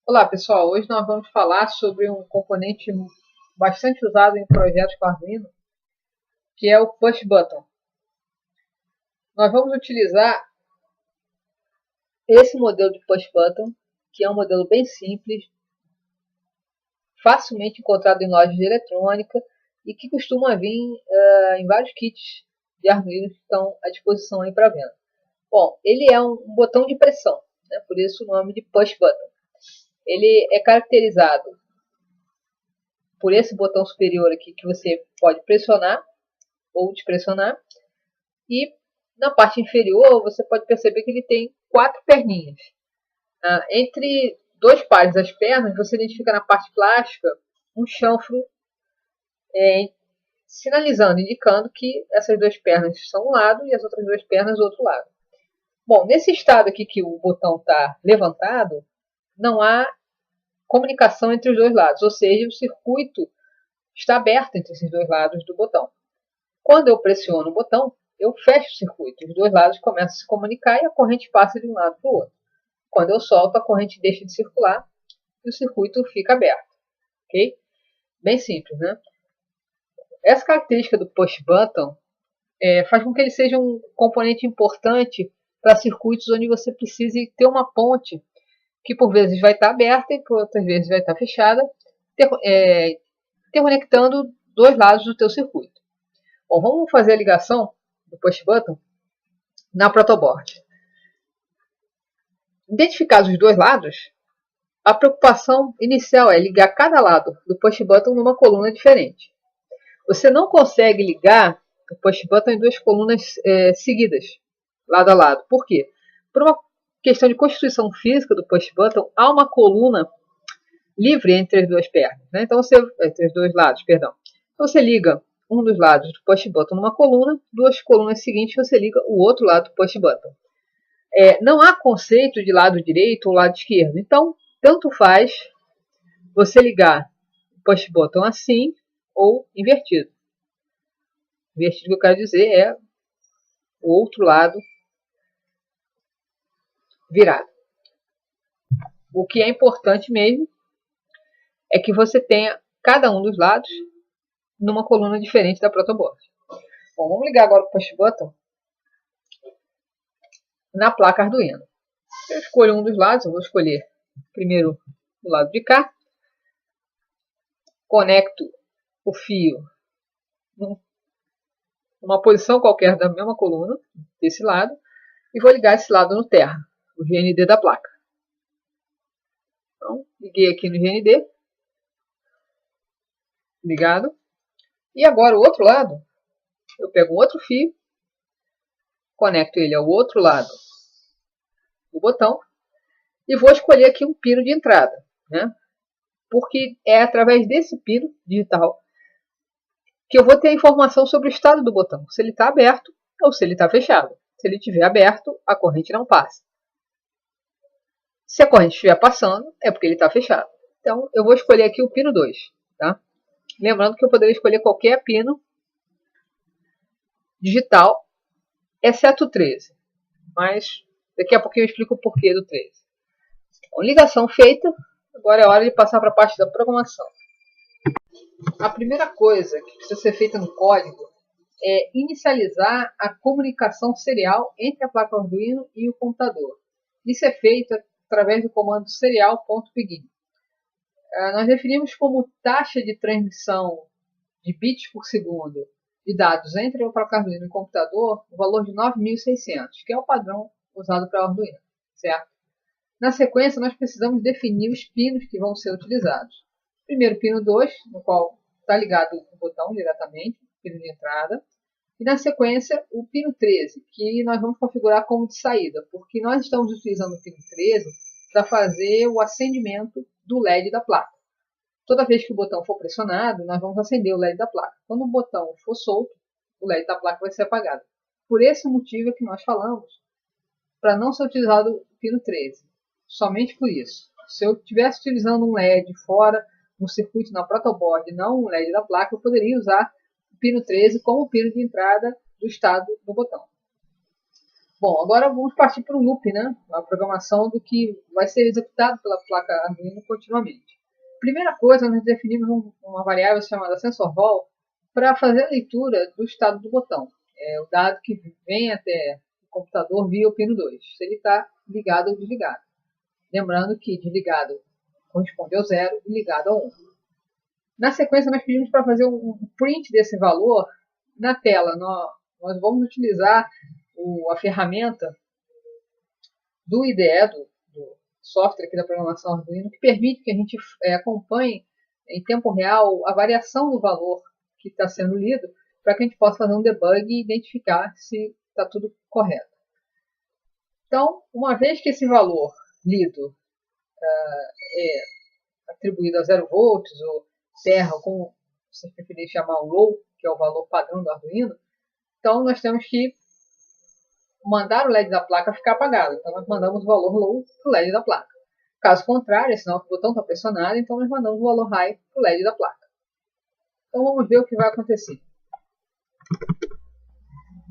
Olá pessoal, hoje nós vamos falar sobre um componente bastante usado em projetos com Arduino, que é o Push Button. Nós vamos utilizar esse modelo de Push Button, que é um modelo bem simples, facilmente encontrado em lojas de eletrônica e que costuma vir em vários kits de Arduino que estão à disposição aí para venda. Bom, ele é um botão de pressão, né? Por isso o nome de Push Button. Ele é caracterizado por esse botão superior aqui que você pode pressionar ou despressionar. E na parte inferior você pode perceber que ele tem 4 perninhas. Entre dois pares das pernas você identifica na parte plástica um chanfro sinalizando, indicando que essas duas pernas são um lado e as outras duas pernas do outro lado. Bom, nesse estado aqui que o botão está levantado, não há comunicação entre os dois lados, ou seja, o circuito está aberto entre esses dois lados do botão. Quando eu pressiono o botão, eu fecho o circuito. Os dois lados começam a se comunicar e a corrente passa de um lado para o outro. Quando eu solto, a corrente deixa de circular e o circuito fica aberto. Ok? Bem simples, né? Essa característica do push button faz com que ele seja um componente importante para circuitos onde você precise ter uma ponte que por vezes vai estar aberta e por outras vezes vai estar fechada, conectando dois lados do teu circuito. Bom, vamos fazer a ligação do push button na protoboard. Identificados os dois lados, a preocupação inicial é ligar cada lado do push button numa coluna diferente. Você não consegue ligar o push button em duas colunas seguidas, lado a lado. Por quê? Por uma questão de constituição física do push button, há uma coluna livre entre as duas pernas, né? Então entre os dois lados, perdão. Então você liga um dos lados do push button numa coluna, duas colunas seguintes você liga o outro lado do push button. Não há conceito de lado direito ou lado esquerdo. Então, tanto faz você ligar o push button assim ou invertido. Invertido que eu quero dizer é o outro lado virado. O que é importante mesmo é que você tenha cada um dos lados numa coluna diferente da protoboard. Bom, vamos ligar agora o push button na placa Arduino. Eu escolho um dos lados, eu vou escolher primeiro o lado de cá, conecto o fio numa posição qualquer da mesma coluna, desse lado, e vou ligar esse lado no terra, o GND da placa. Então, liguei aqui no GND, ligado, e agora o outro lado, eu pego um outro fio, conecto ele ao outro lado do botão, e vou escolher aqui um pino de entrada, né? Porque é através desse pino digital que eu vou ter a informação sobre o estado do botão, se ele está aberto ou se ele está fechado. Se ele estiver aberto, a corrente não passa. Se a corrente estiver passando, é porque ele está fechado. Então, eu vou escolher aqui o pino 2. Tá? Lembrando que eu poderia escolher qualquer pino digital, exceto o 13. Mas daqui a pouquinho eu explico o porquê do 13. Bom, ligação feita, agora é hora de passar para a parte da programação. A primeira coisa que precisa ser feita no código é inicializar a comunicação serial entre a placa Arduino e o computador. Isso é feito através do comando serial.begin. Nós definimos como taxa de transmissão de bits por segundo de dados entre a placa Arduino e o computador o valor de 9600, que é o padrão usado para o Arduino, certo? Na sequência, nós precisamos definir os pinos que vão ser utilizados. Primeiro, pino 2, no qual está ligado o botão diretamente, pino de entrada. E na sequência, o pino 13, que nós vamos configurar como de saída, porque nós estamos utilizando o pino 13 para fazer o acendimento do LED da placa. Toda vez que o botão for pressionado, nós vamos acender o LED da placa. Quando o botão for solto, o LED da placa vai ser apagado. Por esse motivo é que nós falamos para não ser utilizado o pino 13. Somente por isso. Se eu estivesse utilizando um LED fora, um circuito na protoboard, não um LED da placa, eu poderia usar o pino 13 como pino de entrada do estado do botão. Bom, agora vamos partir para o loop, né? A programação do que vai ser executado pela placa Arduino continuamente. Primeira coisa, nós definimos uma variável chamada sensorVol para fazer a leitura do estado do botão. É o dado que vem até o computador via o pino 2, se ele está ligado ou desligado. Lembrando que desligado corresponde ao 0 e ligado ao 1. Na sequência, nós pedimos para fazer um print desse valor na tela. Nós vamos utilizar a ferramenta do IDE, do software aqui da programação Arduino, que permite que a gente acompanhe em tempo real a variação do valor que está sendo lido, para que a gente possa fazer um debug e identificar se está tudo correto. Então, uma vez que esse valor lido é atribuído a 0 volts, ou terra, como vocês preferirem chamar o low, que é o valor padrão do Arduino, então nós temos que mandar o LED da placa ficar apagado. Então nós mandamos o valor low para o LED da placa. Caso contrário, é sinal que o botão está pressionado, então nós mandamos o valor high para o LED da placa. Então vamos ver o que vai acontecer.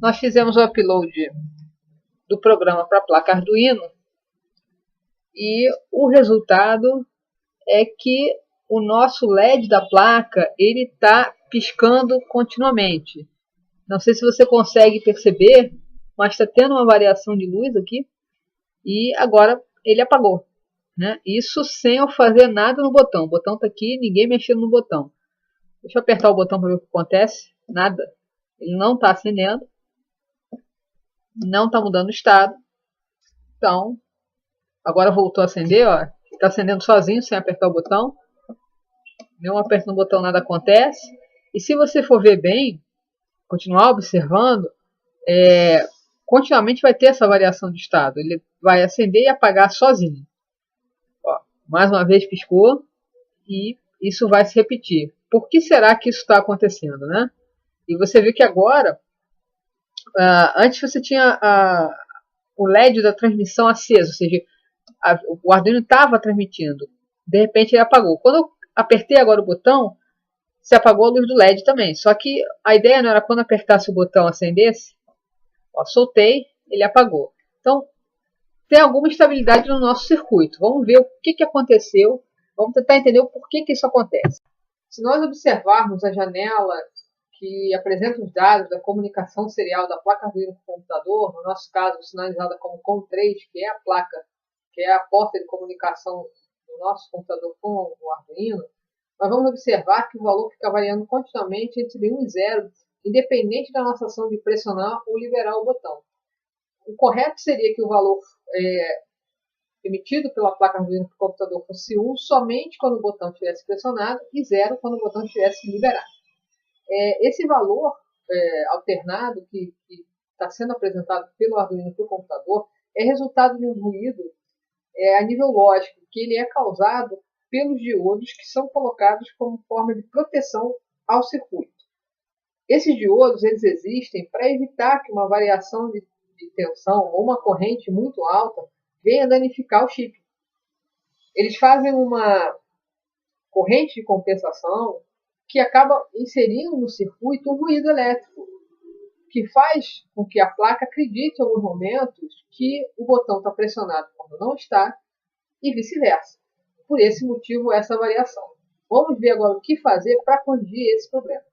Nós fizemos o upload do programa para a placa Arduino e o resultado é que o nosso LED da placa ele está piscando continuamente. Não sei se você consegue perceber, mas está tendo uma variação de luz aqui e agora ele apagou, né? Isso sem eu fazer nada no botão. O botão está aqui, ninguém mexendo no botão. Deixa eu apertar o botão para ver o que acontece. Nada. Ele não está acendendo. Não está mudando o estado. Então, agora voltou a acender. Está acendendo sozinho, sem apertar o botão. Não aperto no botão, nada acontece. E se você for ver bem, continuar observando, continuamente vai ter essa variação de estado. Ele vai acender e apagar sozinho. Ó, mais uma vez piscou e isso vai se repetir. Por que será que isso está acontecendo, né? E você vê que agora, antes você tinha o LED da transmissão aceso, ou seja, o Arduino estava transmitindo. De repente ele apagou. Quando eu apertei agora o botão, se apagou a luz do LED também. Só que a ideia não era quando apertasse o botão acendesse. Ó, soltei, ele apagou. Então, tem alguma instabilidade no nosso circuito. Vamos ver o que aconteceu. Vamos tentar entender o porquê que isso acontece. Se nós observarmos a janela que apresenta os dados da comunicação serial da placa Arduino com o computador, no nosso caso sinalizada como COM3, que é a placa, que é a porta de comunicação do nosso computador com o Arduino, nós vamos observar que o valor fica variando continuamente entre 1 e 0, independente da nossa ação de pressionar ou liberar o botão. O correto seria que o valor emitido pela placa Arduino para o computador fosse 1 somente quando o botão estivesse pressionado e 0 quando o botão estivesse liberado. Esse valor alternado que está sendo apresentado pelo Arduino para o computador é resultado de um ruído a nível lógico, que ele é causado pelos diodos que são colocados como forma de proteção ao circuito. Esses diodos eles existem para evitar que uma variação de tensão ou uma corrente muito alta venha danificar o chip. Eles fazem uma corrente de compensação que acaba inserindo no circuito um ruído elétrico, que faz com que a placa acredite em alguns momentos que o botão está pressionado quando não está, e vice-versa. Por esse motivo, essa variação. Vamos ver agora o que fazer para corrigir esse problema.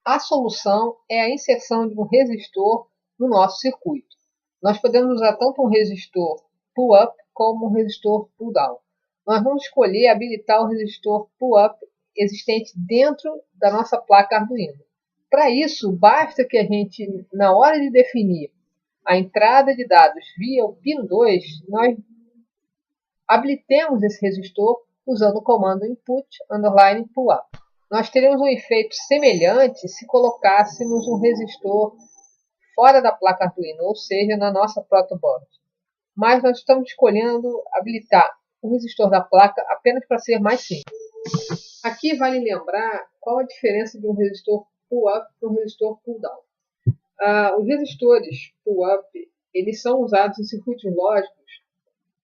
A solução é a inserção de um resistor no nosso circuito. Nós podemos usar tanto um resistor pull-up como um resistor pull-down. Nós vamos escolher habilitar o resistor pull-up existente dentro da nossa placa Arduino. Para isso, basta que a gente, na hora de definir a entrada de dados via o pino 2, nós habilitemos esse resistor usando o comando input _pull-up. Nós teremos um efeito semelhante se colocássemos um resistor fora da placa Arduino, ou seja, na nossa protoboard. Mas nós estamos escolhendo habilitar o resistor da placa apenas para ser mais simples. Aqui vale lembrar qual a diferença de um resistor pull-up para um resistor pull-down. Os resistores pull-up eles são usados em circuitos lógicos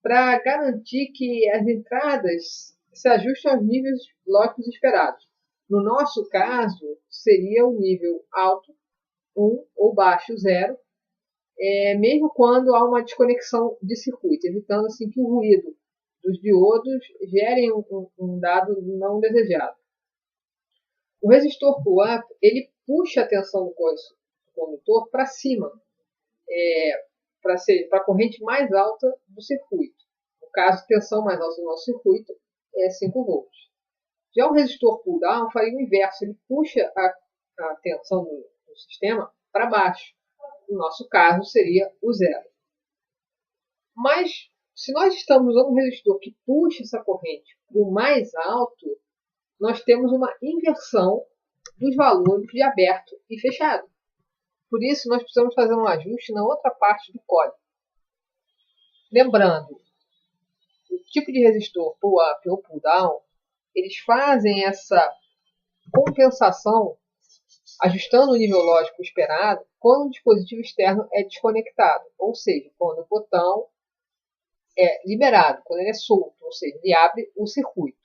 para garantir que as entradas se ajustem aos níveis lógicos esperados. No nosso caso, seria o nível alto, 1, ou baixo, 0, mesmo quando há uma desconexão de circuito, evitando assim que o ruído dos diodos gerem um dado não desejado. O resistor pull-up ele puxa a tensão do condutor para cima, para a corrente mais alta do circuito. No caso, a tensão mais alta do nosso circuito é 5 volts. Já o resistor pull-down faria o inverso, ele puxa a tensão do sistema para baixo. No nosso caso, seria o zero. Mas, se nós estamos usando um resistor que puxa essa corrente para o mais alto, nós temos uma inversão dos valores de aberto e fechado. Por isso, nós precisamos fazer um ajuste na outra parte do código. Lembrando, o tipo de resistor pull-up ou pull-down, eles fazem essa compensação, ajustando o nível lógico esperado, quando o dispositivo externo é desconectado, ou seja, quando o botão é liberado, quando ele é solto, ou seja, ele abre o circuito.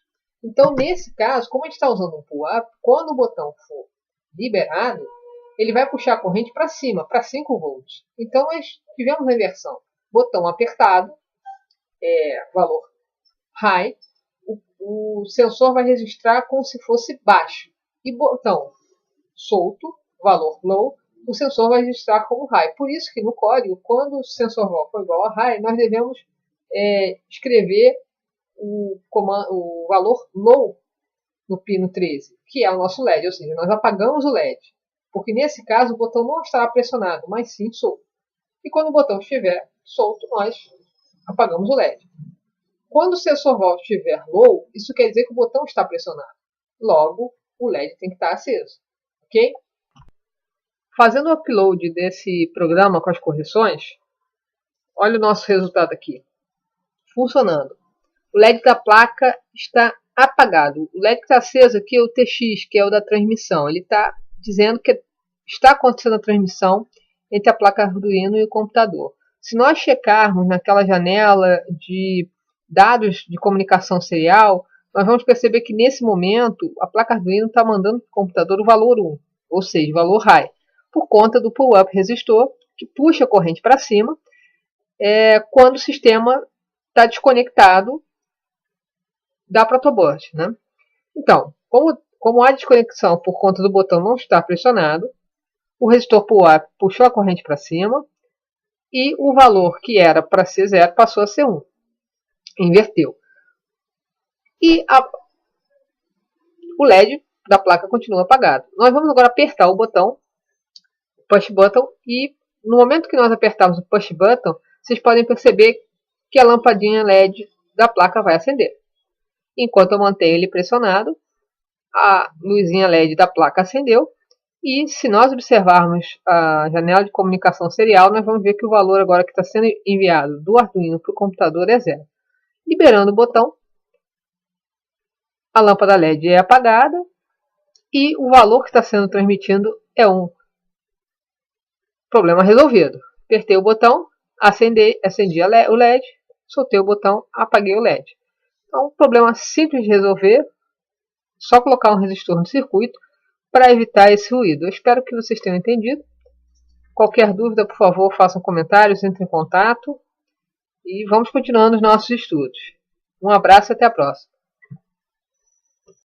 Então, nesse caso, como a gente está usando um pull-up, quando o botão for liberado, ele vai puxar a corrente para cima, para 5 volts. Então, nós tivemos a inversão. Botão apertado, valor high, o sensor vai registrar como se fosse baixo. E botão solto, valor low, o sensor vai registrar como high. Por isso que no código, quando o sensor for igual a high, nós devemos escrever o valor low no pino 13, que é o nosso LED, ou seja, nós apagamos o LED, porque nesse caso o botão não estará pressionado, mas sim solto. E quando o botão estiver solto, nós apagamos o LED. Quando o sensor volt estiver low, isso quer dizer que o botão está pressionado. Logo, o LED tem que estar aceso. Ok? Fazendo o upload desse programa com as correções, olha o nosso resultado aqui. Funcionando. O LED da placa está apagado. O LED que está aceso aqui é o TX, que é o da transmissão. Ele está dizendo que está acontecendo a transmissão entre a placa Arduino e o computador. Se nós checarmos naquela janela de dados de comunicação serial, nós vamos perceber que nesse momento a placa Arduino está mandando para o computador o valor 1, ou seja, o valor high, por conta do pull-up resistor, que puxa a corrente para cima quando o sistema está desconectado da protoboard, né? Então, como há desconexão por conta do botão não estar pressionado, o resistor pull-up puxou a corrente para cima e o valor que era para ser 0 passou a ser 1. Inverteu. E o LED da placa continua apagado. Nós vamos agora apertar o botão, o push button, e no momento que nós apertarmos o push button, vocês podem perceber que a lampadinha LED da placa vai acender. Enquanto eu mantenho ele pressionado, a luzinha LED da placa acendeu. E se nós observarmos a janela de comunicação serial, nós vamos ver que o valor agora que está sendo enviado do Arduino para o computador é 0. Liberando o botão, a lâmpada LED é apagada e o valor que está sendo transmitido é 1. Problema resolvido. Apertei o botão, acendi o LED, soltei o botão, apaguei o LED. Então, um problema simples de resolver, só colocar um resistor no circuito para evitar esse ruído. Eu espero que vocês tenham entendido. Qualquer dúvida, por favor, façam comentários, entrem em contato e vamos continuando os nossos estudos. Um abraço e até a próxima.